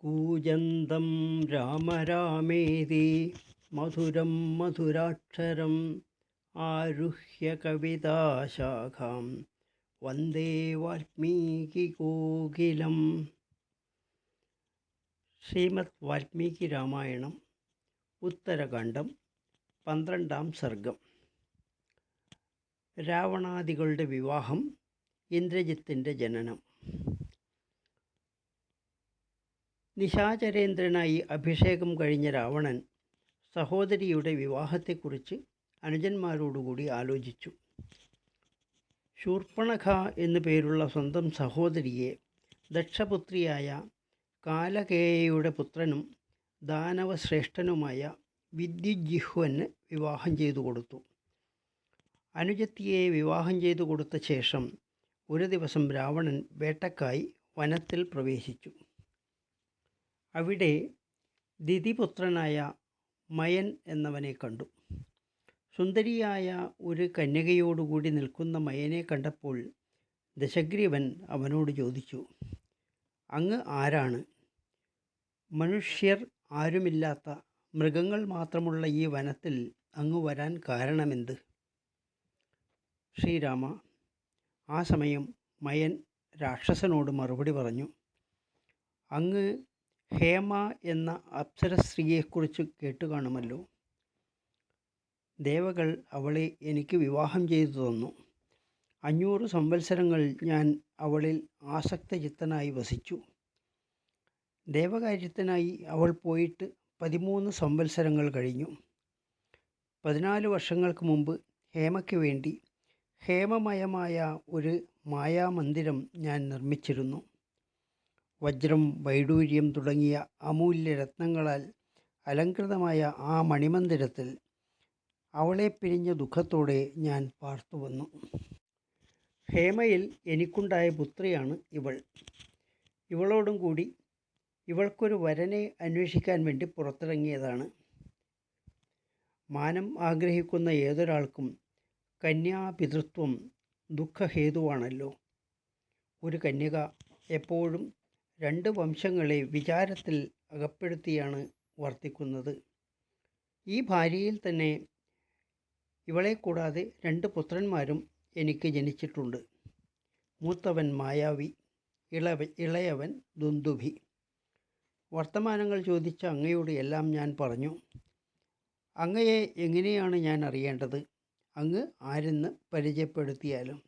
कूजन्तं राम रामेति मधुरं मधुराक्षरम् आरुह्य कविताशाखां वन्दे वाल्मीकिकोकिलं. ശ്രീമദ് വാൽമീകി രാമായണം ഉത്തരകാണ്ഡം 12-ാം സർഗം. രാവണാദികളുടെ വിവാഹം, ഇന്ദ്രജിത്തിൻ്റെ ജനനം. നിശാചരേന്ദ്രനായി അഭിഷേകം കഴിഞ്ഞ രാവണൻ സഹോദരിയുടെ വിവാഹത്തെക്കുറിച്ച് അനുജന്മാരോടുകൂടി ആലോചിച്ചു. ശൂർപ്പണഖ എന്നു പേരുള്ള സ്വന്തം സഹോദരിയെ ദക്ഷപുത്രിയായ കാലകേയയുടെ പുത്രനും ദാനവശ്രേഷ്ഠനുമായ വിദ്യുജിഹ്വന് വിവാഹം ചെയ്തു കൊടുത്തു. അനുജത്തിയെ വിവാഹം ചെയ്തു കൊടുത്ത ശേഷം ഒരു ദിവസം രാവണൻ വേട്ടക്കായി വനത്തിൽ പ്രവേശിച്ചു. അവിടെ ദിതിപുത്രനായ മയൻ എന്നവനെ കണ്ടു. സുന്ദരിയായ ഒരു കന്യകയോടുകൂടി നിൽക്കുന്ന മയനെ കണ്ടപ്പോൾ ദശഗ്രീവൻ അവനോട് ചോദിച്ചു, അങ്ങ് ആരാണ്? മനുഷ്യർ ആരുമില്ലാത്ത, മൃഗങ്ങൾ മാത്രമുള്ള ഈ വനത്തിൽ അങ്ങ് വരാൻ കാരണമെന്ത്? ശ്രീരാമ, ആ സമയം മയൻ രാക്ഷസനോട് മറുപടി പറഞ്ഞു, അങ്ങ് ഹേമ എന്ന അപ്സരസ്ത്രീയെക്കുറിച്ച് കേട്ടു കാണുമല്ലോ. ദേവകൾ അവളെ എനിക്ക് വിവാഹം ചെയ്തു തന്നു. 500 സംവത്സരങ്ങൾ ഞാൻ അവളിൽ ആസക്തചിത്തനായി വസിച്ചു. ദേവകാര്യത്തിനായി അവൾ പോയിട്ട് 13 സംവത്സരങ്ങൾ കഴിഞ്ഞു. 14 വർഷങ്ങൾക്ക് മുമ്പ് ഹേമയ്ക്ക് വേണ്ടി ഹേമമയമായ ഒരു മായാമന്ദിരം ഞാൻ നിർമ്മിച്ചിരുന്നു. വജ്രം, വൈഡൂര്യം തുടങ്ങിയ അമൂല്യരത്നങ്ങളാൽ അലങ്കൃതമായ ആ മണിമന്ദിരത്തിൽ അവളെ പിരിഞ്ഞ ദുഃഖത്തോടെ ഞാൻ പാർത്തു വന്നു. ഹേമയിൽ എനിക്കുണ്ടായ പുത്രിയാണ് ഇവൾ. ഇവളോടും കൂടി ഇവൾക്കൊരു വരനെ അന്വേഷിക്കാൻ വേണ്ടി പുറത്തിറങ്ങിയതാണ്. മാനം ആഗ്രഹിക്കുന്ന ഏതൊരാൾക്കും കന്യാപിതൃത്വം ദുഃഖഹേതുവാണല്ലോ. ഒരു കന്യക എപ്പോഴും 2 വംശങ്ങളെ വിചാരത്തിൽ അകപ്പെടുത്തിയാണ് വർത്തിക്കുന്നത്. ഈ ഭാര്യയിൽ തന്നെ ഇവളെ കൂടാതെ 2 പുത്രന്മാരും എനിക്ക് ജനിച്ചിട്ടുണ്ട്. മൂത്തവൻ മായാവി, ഇളയവൻ ദുന്ദുഭി. വർത്തമാനങ്ങൾ ചോദിച്ച അങ്ങയോട് എല്ലാം ഞാൻ പറഞ്ഞു. അങ്ങയെ എങ്ങനെയാണ് ഞാൻ അറിയേണ്ടത്? അങ്ങ് ആരെന്ന് പരിചയപ്പെടുത്തിയാലും.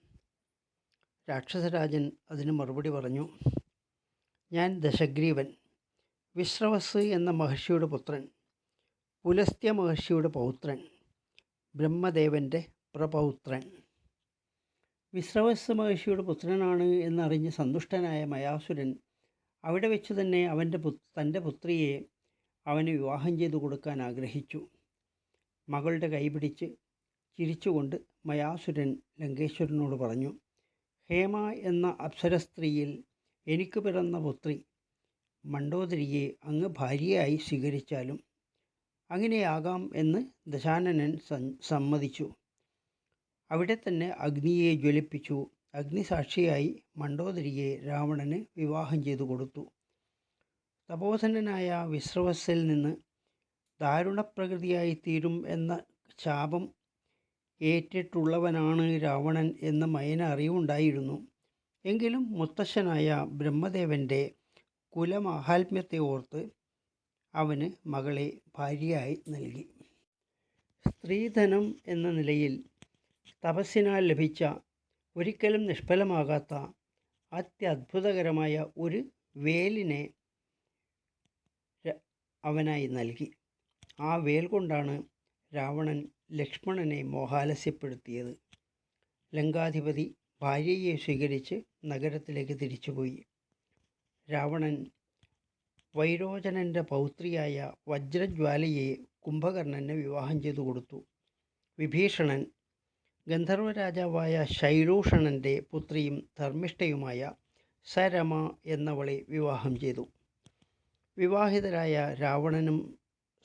രാക്ഷസരാജൻ അതിന് മറുപടി പറഞ്ഞു, ഞാൻ ദശഗ്രീവൻ, വിശ്രവസ് എന്ന മഹർഷിയുടെ പുത്രൻ, പുലസ്ത്യ മഹർഷിയുടെ പൗത്രൻ, ബ്രഹ്മദേവൻ്റെ പ്രപൗത്രൻ. വിശ്രവസ് മഹർഷിയുടെ പുത്രനാണ് എന്നറിഞ്ഞ് സന്തുഷ്ടനായ മയാസുരൻ അവിടെ വെച്ച് തന്നെ തൻ്റെ പുത്രിയെ അവന് വിവാഹം ചെയ്തു കൊടുക്കാൻ ആഗ്രഹിച്ചു. മകളുടെ കൈപിടിച്ച് ചിരിച്ചുകൊണ്ട് മയാസുരൻ ലങ്കേശ്വരനോട് പറഞ്ഞു, ഹേമ എന്ന അപ്സരസ്ത്രീയിൽ എനിക്ക് പിറന്ന പുത്രി മണ്ഡോദരിയെ അങ്ങ് ഭാര്യയായി സ്വീകരിച്ചാലും. അങ്ങനെയാകാം എന്ന് ദശാനനൻ സമ്മതിച്ചു. അവിടെ തന്നെ അഗ്നിയെ ജ്വലിപ്പിച്ചു. അഗ്നിസാക്ഷിയായി മണ്ഡോദരിയെ രാവണന് വിവാഹം ചെയ്തു കൊടുത്തു. തപോധനനായ വിശ്രവസിൽ നിന്ന് ദാരുണപ്രകൃതിയായി തീരും എന്ന ശാപം ഏറ്റിട്ടുള്ളവനാണ് രാവണൻ എന്ന് മയന് അറിവുണ്ടായിരുന്നു. എങ്കിലും മുത്തശ്ശനായ ബ്രഹ്മദേവൻ്റെ കുലമാഹാത്മ്യത്തെ ഓർത്ത് അവന് മകളെ ഭാര്യയായി നൽകി. സ്ത്രീധനം എന്ന നിലയിൽ തപസ്സിനാൽ ലഭിച്ച, ഒരിക്കലും നിഷ്ഫലമാകാത്ത അത്യത്ഭുതകരമായ ഒരു വേലിനെ അവനായി നൽകി. ആ വേൽ കൊണ്ടാണ് രാവണൻ ലക്ഷ്മണനെ മോഹാലസ്യപ്പെടുത്തിയത്. ലങ്കാധിപതി ഭാര്യയെ സ്വീകരിച്ച് നഗരത്തിലേക്ക് തിരിച്ചുപോയി. രാവണൻ വൈരോചനൻ്റെ പൗത്രിയായ വജ്രജ്വാലയെ കുംഭകർണന് വിവാഹം ചെയ്തു കൊടുത്തു. വിഭീഷണൻ ഗന്ധർവരാജാവായ ശൈലൂഷണൻ്റെ പുത്രിയും ധർമ്മിഷ്ഠയുമായ സരമ എന്നവളെ വിവാഹം ചെയ്തു. വിവാഹിതരായ രാവണനും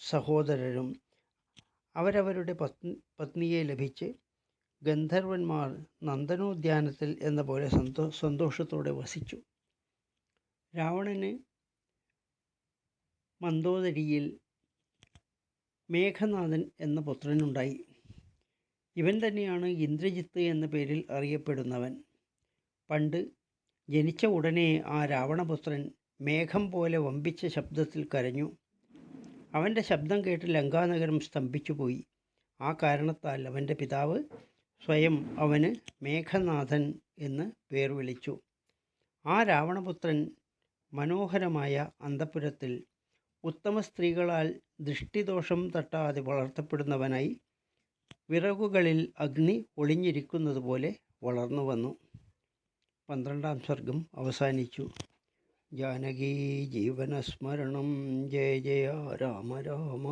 സഹോദരരും അവരവരുടെ പത്നിയെ ലഭിച്ച് ഗന്ധർവന്മാർ നന്ദനോദ്യാനത്തിൽ എന്ന പോലെ സന്തോഷത്തോടെ വസിച്ചു. രാവണന് മന്ദോദരിയിൽ മേഘനാഥൻ എന്ന പുത്രനുണ്ടായി. ഇവൻ തന്നെയാണ് ഇന്ദ്രജിത്ത് എന്ന പേരിൽ അറിയപ്പെടുന്നവൻ. പണ്ട് ജനിച്ച ഉടനെ ആ രാവണപുത്രൻ മേഘം പോലെ വമ്പിച്ച ശബ്ദത്തിൽ കരഞ്ഞു. അവൻ്റെ ശബ്ദം കേട്ട് ലങ്കാനഗരം സ്തംഭിച്ചുപോയി. ആ കാരണത്താൽ അവൻ്റെ പിതാവ് സ്വയം അവന് മേഘനാഥൻ എന്ന് പേർ വിളിച്ചു. ആ രാവണപുത്രൻ മനോഹരമായ അന്തഃപുരത്തിൽ ഉത്തമ സ്ത്രീകളാൽ ദൃഷ്ടിദോഷം തട്ടാതെ വളർത്തപ്പെടുന്നവനായി വിറകുകളിൽ അഗ്നി ഒളിഞ്ഞിരിക്കുന്നത് പോലെ വളർന്നു വന്നു. 12ാം സർഗം അവസാനിച്ചു. ജാനകീ ജീവനസ്മരണം ജയ ജയ രാമ രാമ.